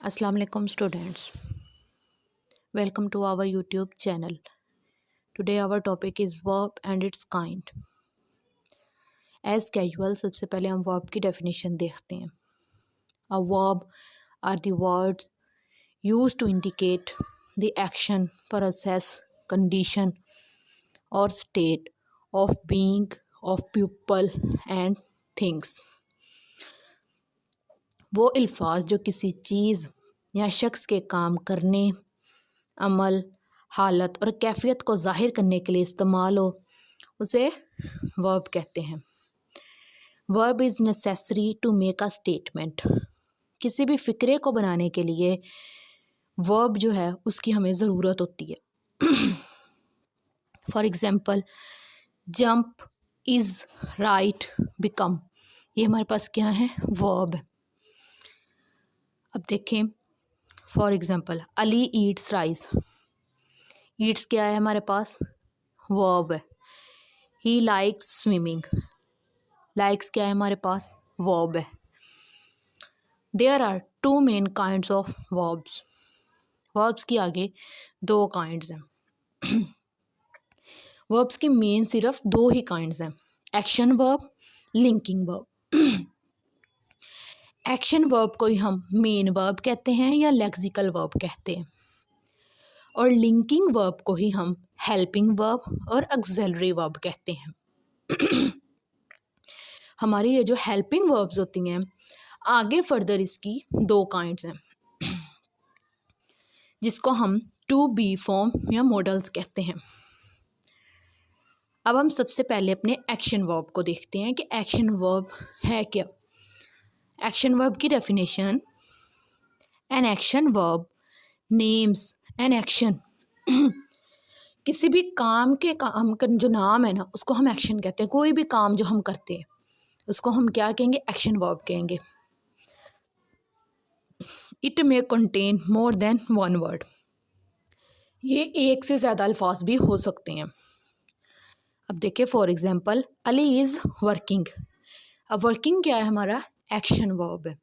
Assalamu alaikum students. Welcome to our YouTube channel. Today our topic is verb and its kind. As casual सबसे पहले हम verb की definition देखते हैं. A verb are the words used to indicate the action, process, condition or state of being of people and things. वो अल्फाज जो किसी चीज़ या शख्स के काम करने, अमल, हालत और कैफियत को ज़ाहिर करने के लिए इस्तेमाल हो उसे वर्ब कहते हैं. Verb is necessary to make a statement. किसी भी फ़िक्रे को बनाने के लिए वर्ब जो है उसकी हमें ज़रूरत होती है. For example, jump, is, right, become, ये हमारे पास क्या है? वर्ब है. अब देखें, for example, Ali Yeats rice. Yeats क्या है हमारे पास? वर्ब है. He likes swimming. लाइक्स क्या है हमारे पास? वर्ब है. There are two main kinds of verbs. Verbs की आगे दो काइंड्स हैं. वर्ब्स की मेन सिर्फ दो ही काइंड्स हैं, action verb, linking verb. Action verb को ही हम मेन वर्ब कहते हैं या लेक्सिकल वर्ब कहते हैं, और लिंकिंग वर्ब को ही हम हेल्पिंग वर्ब और ऑक्सिलरी वर्ब कहते हैं. हमारी ये जो हेल्पिंग वर्ब्स होती हैं, आगे फर्दर इसकी दो काइंड्स हैं जिसको हम टू बी फॉर्म या मॉडल्स कहते हैं. अब हम सबसे पहले अपने एक्शन वर्ब को देखते हैं कि एक्शन वर्ब है क्या. एक्शन वर्ब की definition: N action verb names an action. किसी भी काम के काम का जो नाम है ना उसको हम एक्शन कहते हैं. कोई भी काम जो हम करते हैं उसको हम क्या कहेंगे? एक्शन वर्ब कहेंगे. It may contain more than one word. ये एक से ज़्यादा अल्फाज भी हो सकते हैं. अब देखिए, for example, Ali is working. अब वर्किंग क्या है? हमारा एक्शन वर्ब है.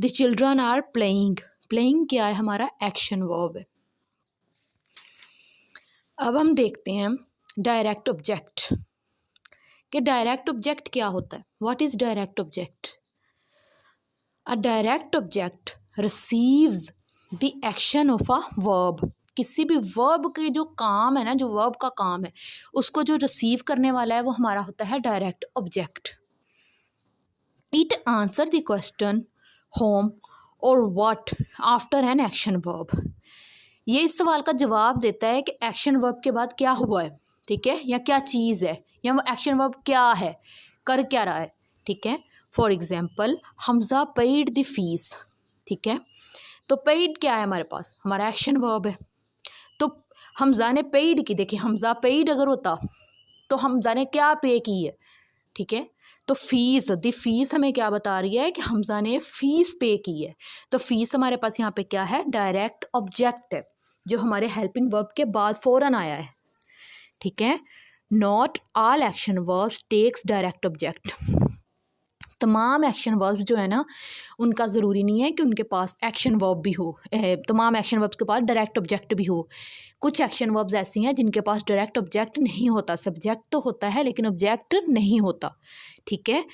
The children are playing. Playing क्या है? हमारा एक्शन वर्ब है. अब हम देखते हैं डायरेक्ट ऑब्जेक्ट कि डायरेक्ट ऑब्जेक्ट क्या होता है. What is direct object? A direct object receives the action of a verb. किसी भी वर्ब के जो काम है ना, जो वर्ब का काम है, उसको जो रिसीव करने वाला है वो हमारा होता है direct object. It answer the question whom और what after an action verb. ये इस सवाल का जवाब देता है कि एक्शन वर्ब के बाद क्या हुआ है, ठीक है, या क्या चीज़ है, या वो एक्शन वर्ब क्या है, कर क्या रहा है. ठीक है. For example, Hamza paid the fees. ठीक है. तो पेड क्या है हमारे पास? हमारा एक्शन वर्ब है. तो हमज़ा ने पेड की. देखिए, हमज़ा पेड अगर होता तो हमज़ा ने क्या पे की है. ठीक है. तो फीस, दी फीस हमें क्या बता रही है कि हमज़ा ने फ़ीस पे की है. तो फीस हमारे पास यहाँ पे क्या है? डायरेक्ट ऑब्जेक्ट है जो हमारे हेल्पिंग वर्ब के बाद फ़ौरन आया है. ठीक है. Not all action verbs takes direct object. तमाम एक्शन वर्ब्स जो है ना उनका ज़रूरी नहीं है कि उनके पास एक्शन वर्ब भी हो. तमाम एक्शन वर्ब्स के पास डायरेक्ट ऑब्जेक्ट भी हो. कुछ एक्शन वर्ब्स ऐसी हैं जिनके पास डायरेक्ट ऑब्जेक्ट नहीं होता. सब्जेक्ट तो होता है लेकिन ऑब्जेक्ट नहीं होता. ठीक है.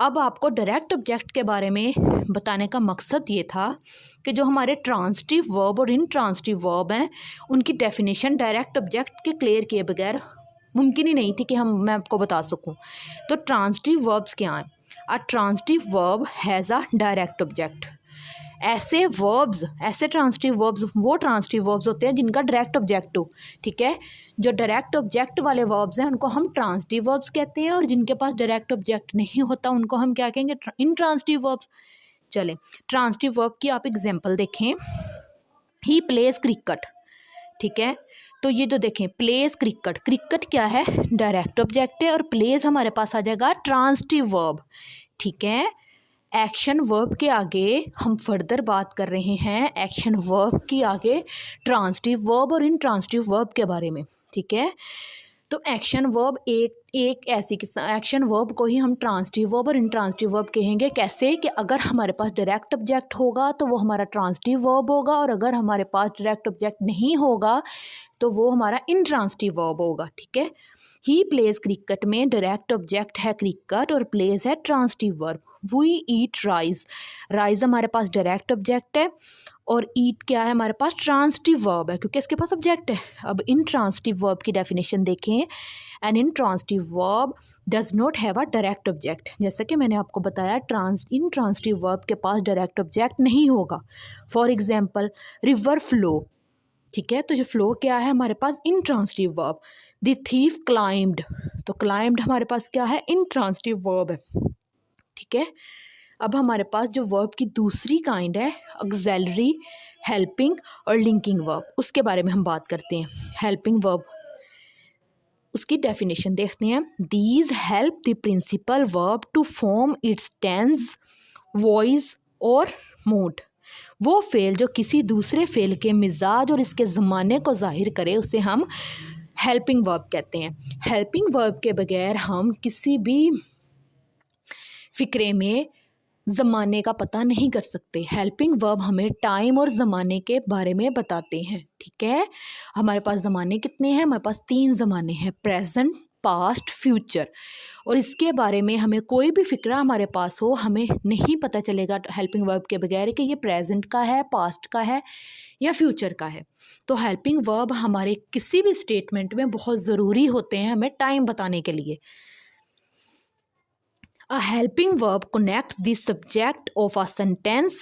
अब आपको डायरेक्ट ऑब्जेक्ट के बारे में बताने का मकसद ये था कि जो हमारे ट्रांजिटिव वर्ब और इनट्रांजिटिव वर्ब हैं उनकी डेफिनेशन डायरेक्ट ऑब्जेक्ट के क्लियर किए बगैर मुमकिन ही नहीं थी कि मैं आपको बता सकूं. तो ट्रांजिटिव वर्ब्स क्या हैं? अ transitive verb has a direct object. ऐसे वर्ब्स, ऐसे ट्रांजिटिव वर्ब्स वो ट्रांजिटिव वर्ब्स होते हैं जिनका डायरेक्ट ऑब्जेक्ट हो. ठीक है. जो डायरेक्ट ऑब्जेक्ट वाले वर्ब्स हैं उनको हम ट्रांजिटिव वर्ब्स कहते हैं, और जिनके पास डायरेक्ट ऑब्जेक्ट नहीं होता उनको हम क्या कहेंगे? Intransitive verbs. चलें, ट्रांजिटिव वर्ब की आप एग्जांपल देखें. ही प्लेज क्रिकेट. ठीक है. तो ये जो देखें, प्लेस क्रिकेट, क्रिकेट क्या है? डायरेक्ट ऑब्जेक्ट है, और प्लेस हमारे पास आ जाएगा ट्रांजिटिव वर्ब. ठीक है. एक्शन वर्ब के आगे हम फर्दर बात कर रहे हैं एक्शन वर्ब की आगे ट्रांजिटिव वर्ब और इनट्रांजिटिव वर्ब के बारे में. ठीक है. तो एक्शन वर्ब एक ऐसी एक्शन वर्ब को ही हम ट्रांसिटिव वर्ब और इंट्रांसिटिव वर्ब कहेंगे। कैसे कि अगर हमारे पास डायरेक्ट ऑब्जेक्ट होगा तो वो हमारा ट्रांसिटिव वर्ब होगा, और अगर हमारे पास डायरेक्ट ऑब्जेक्ट नहीं होगा तो वो हमारा इंट्रांसिटिव वर्ब होगा। ठीक है, ही प्लेज क्रिकेट में डायरेक्ट ऑब्जेक्ट है क्रिकेट और प्लेज है transitive verb. We eat rice, rice हमारे पास डायरेक्ट ऑब्जेक्ट है और ईट क्या है हमारे पास ट्रांसिटिव वर्ब है क्योंकि इसके पास ऑब्जेक्ट है। अब इंट्रांसिटिव वर्ब की डेफिनेशन देखें, an intransitive verb does not have a direct object. जैसा कि मैंने आपको बताया इंट्रांसिटिव वर्ब के पास डायरेक्ट ऑब्जेक्ट नहीं होगा। फॉर एग्जाम्पल रिवर फ्लो, ठीक है, तो जो फ्लो क्या है हमारे पास intransitive verb. The thief climbed, तो क्लाइंब्ड हमारे पास क्या है इंट्रांसिटिव वर्ब है। ठीक है, अब हमारे पास जो वर्ब की दूसरी काइंड है ऑक्सिलरी, हेल्पिंग और लिंकिंग वर्ब, उसके बारे में हम बात करते हैं। हेल्पिंग वर्ब, उसकी डेफिनेशन देखते हैं। These help the principal verb to form its tense, voice और मूड। वो फेल जो किसी दूसरे फेल के मिजाज और इसके ज़माने को जाहिर करे उसे हम हेल्पिंग वर्ब कहते हैं। हेल्पिंग वर्ब के बगैर हम किसी भी फ़िक्रे में ज़माने का पता नहीं कर सकते। हेल्पिंग वर्ब हमें टाइम और ज़माने के बारे में बताते हैं। ठीक है, हमारे पास ज़माने कितने हैं, हमारे पास 3 ज़माने हैं, प्रेजेंट, पास्ट, फ्यूचर। और इसके बारे में हमें कोई भी फ़िक्रा हमारे पास हो, हमें नहीं पता चलेगा हेल्पिंग वर्ब के बगैर कि ये प्रेजेंट का है, पास्ट का है या फ्यूचर का है। तो हेल्पिंग वर्ब हमारे किसी भी स्टेटमेंट में बहुत ज़रूरी होते हैं हमें टाइम बताने के लिए। A helping verb connects the subject of a sentence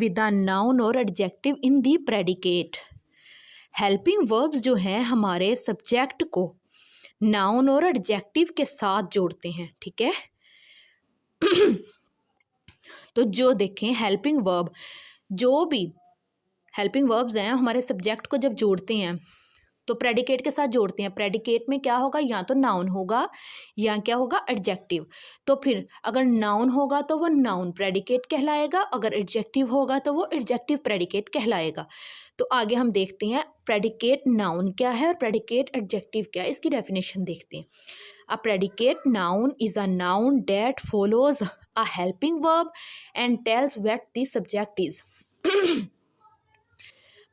with a noun or adjective in the predicate. Helping verbs जो हैं हमारे सब्जेक्ट को नाउन और एडजेक्टिव के साथ जोड़ते हैं। ठीक है, तो जो देखें हेल्पिंग वर्ब, जो भी हेल्पिंग वर्ब्स हैं हमारे सब्जेक्ट को जब जोड़ते हैं तो प्रेडिकेट के साथ जोड़ते हैं। प्रेडिकेट में क्या होगा, या तो नाउन होगा या क्या होगा एडजेक्टिव। तो फिर अगर नाउन होगा तो वो नाउन प्रेडिकेट कहलाएगा, अगर एडजेक्टिव होगा तो वो एडजेक्टिव प्रेडिकेट कहलाएगा। तो आगे हम देखते हैं प्रेडिकेट नाउन क्या है और प्रेडिकेट एडजेक्टिव क्या है, इसकी डेफिनेशन देखते हैं। A predicate noun is a noun that follows a helping verb and tells what the subject is.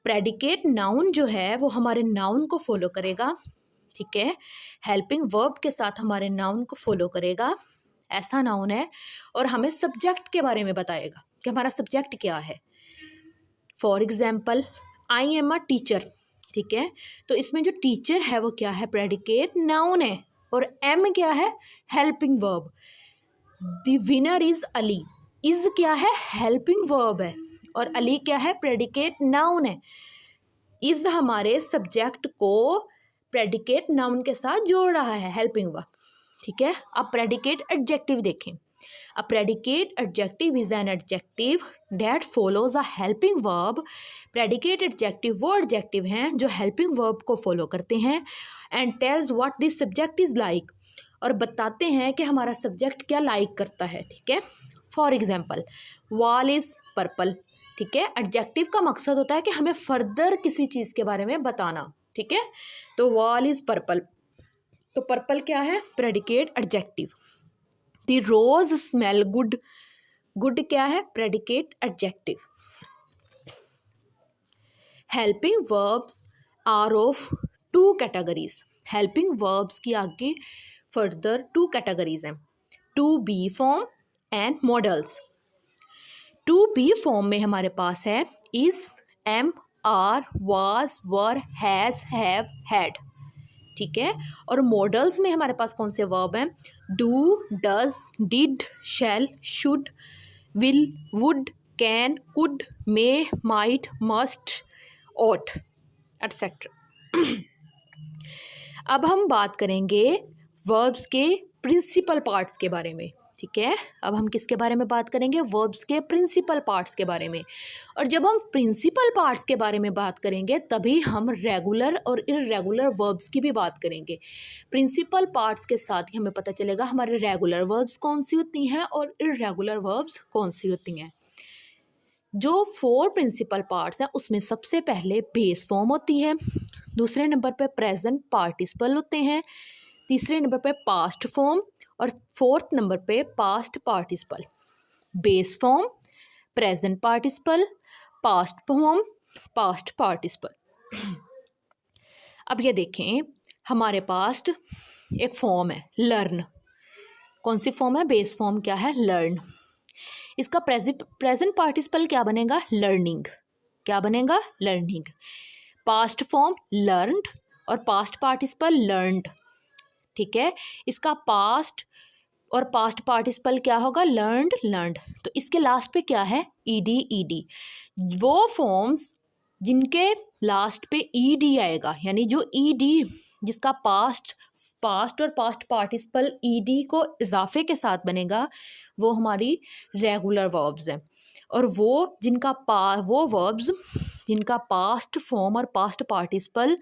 Predicate noun जो है वो हमारे नाउन को फॉलो करेगा। ठीक है, हेल्पिंग वर्ब के साथ हमारे नाउन को फॉलो करेगा, ऐसा नाउन है, और हमें सब्जेक्ट के बारे में बताएगा कि हमारा सब्जेक्ट क्या है। For example I am a teacher. ठीक है, तो इसमें जो टीचर है वो क्या है, प्रेडिकेट नाउन है, और एम क्या है, helping verb. The winner is Ali, is क्या है, हेल्पिंग वर्ब है, और अली क्या है, प्रेडिकेट नाउन है। इज हमारे सब्जेक्ट को प्रेडिकेट नाउन के साथ जोड़ रहा है, हेल्पिंग वर्ब। ठीक है, अब प्रेडिकेट एडजेक्टिव देखें। A predicate adjective is an adjective that follows a helping verb. Predicate adjective वो एडजेक्टिव हैं जो हेल्पिंग वर्ब को फॉलो करते हैं, and tells what this subject is like, और बताते हैं कि हमारा सब्जेक्ट क्या लाइक करता है। ठीक है, for example wall is purple. ठीक है, एडजेक्टिव का मकसद होता है कि हमें फर्दर किसी चीज़ के बारे में बताना। ठीक है, तो वॉल इज पर्पल, तो पर्पल क्या है, predicate adjective. The rose smell good, good क्या है, predicate adjective. Helping verbs are of 2 categories. Helping verbs की आगे फर्दर 2 कैटेगरीज हैं, to be form and modals. To be form में हमारे पास है is, am, are, was, were, has, have, had. ठीक है, और मॉडल्स में हमारे पास कौन से वर्ब हैं, do, does, did, shall, should, will, would, can, could, may, might, must, ought, etcetera. अब हम बात करेंगे वर्ब्स के प्रिंसिपल पार्ट्स के बारे में। ठीक है, अब हम किसके बारे में बात करेंगे, वर्ब्स के प्रिंसिपल पार्ट्स के बारे में। और जब हम प्रिंसिपल पार्ट्स के बारे में बात करेंगे तभी हम रेगुलर और इर्रेगुलर वर्ब्स की भी बात करेंगे। प्रिंसिपल पार्ट्स के साथ ही हमें पता चलेगा हमारे रेगुलर वर्ब्स कौन सी होती हैं और इर्रेगुलर वर्ब्स कौन सी होती हैं। जो 4 प्रिंसिपल पार्ट्स हैं उसमें सबसे पहले बेस फॉर्म होती है, दूसरे नंबर पे प्रेजेंट पार्टिसिपल होते हैं, तीसरे नंबर पे पास्ट फॉर्म और फोर्थ नंबर पे past participle. Base form, present participle, past form, past participle. अब ये देखें, हमारे पास एक फॉर्म है लर्न। कौन सी फॉर्म है? बेस फॉर्म क्या है? लर्न। इसका प्रेजेंट पार्टिसिपल क्या बनेगा? लर्निंग। क्या बनेगा? लर्निंग। पास्ट फॉर्म लर्नड और पास्ट पार्टिसिपल लर्नड। ठीक है, इसका पास्ट और पास्ट पार्टिसिपल क्या होगा? Learned, learned. तो इसके लास्ट पे क्या है? ED, ED. वो फॉर्म्स जिनके लास्ट पे ईडी आएगा, यानी जो ईडी जिसका पास्ट और पास्ट पार्टिसिपल ईडी को इजाफे के साथ बनेगा, वो हमारी रेगुलर वर्ब्स हैं। और वो वर्ब्स जिनका पास्ट फॉर्म और पास्ट पार्टिसिपल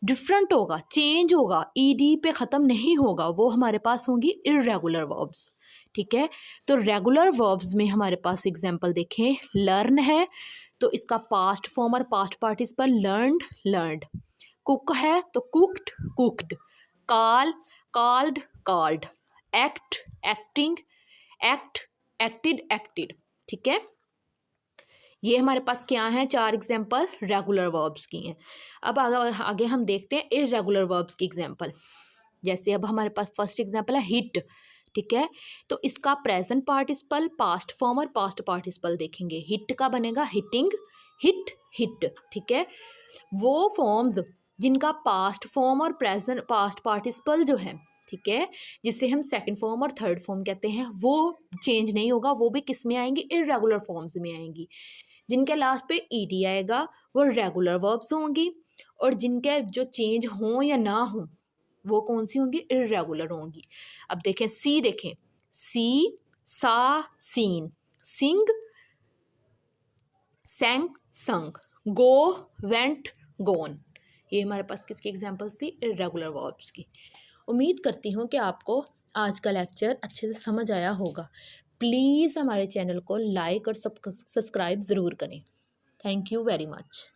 डिफरेंट होगा, चेंज होगा, ईडी पे ख़त्म नहीं होगा, वो हमारे पास होंगी इर्रेगुलर वर्ब्स। ठीक है, तो रेगुलर वर्ब्स में हमारे पास एग्जांपल देखें, लर्न है तो इसका पास्ट फॉर्म और past participle learned, learned. Cook है तो cooked, cooked. Call, called, called. Act, acting, act, acted, acted. ठीक है, ये हमारे पास क्या है? 4 एग्जाम्पल रेगुलर वर्ब्स की हैं। अब आगे हम देखते हैं इर्रेगुलर वर्ब्स की एग्जाम्पल। जैसे अब हमारे पास फर्स्ट एग्जाम्पल है हिट। ठीक है, तो इसका प्रेजेंट पार्टिसिपल, पास्ट फॉर्म और पास्ट पार्टिसिपल देखेंगे। हिट का बनेगा हिटिंग, हिट, हिट। ठीक है, वो फॉर्म्स जिनका पास्ट फॉर्म और प्रेजेंट पास्ट पार्टिसिपल जो है, ठीक है, जिसे हम सेकंड फॉर्म और थर्ड फॉर्म कहते हैं, वो चेंज नहीं होगा, वो भी किस में आएंगी? इर्रेगुलर फॉर्म्स में आएंगी। जिनके लास्ट पे ईडी आएगा वो रेगुलर वर्ब्स होंगी, और जिनके जो चेंज हों या ना हो वो कौन सी होंगी? इर्रेगुलर होंगी। अब देखें सी, देखें सी, सा, सीन, सिंग, सैंग, संग, गो, वेंट, गोन। ये हमारे पास किसकी एग्जाम्पल्स थी? इर्रेगुलर वर्ब्स की। उम्मीद करती हूँ कि आपको आज का लेक्चर अच्छे से समझ आया होगा। प्लीज़ हमारे चैनल को लाइक और सब्सक्राइब ज़रूर करें। Thank you very much.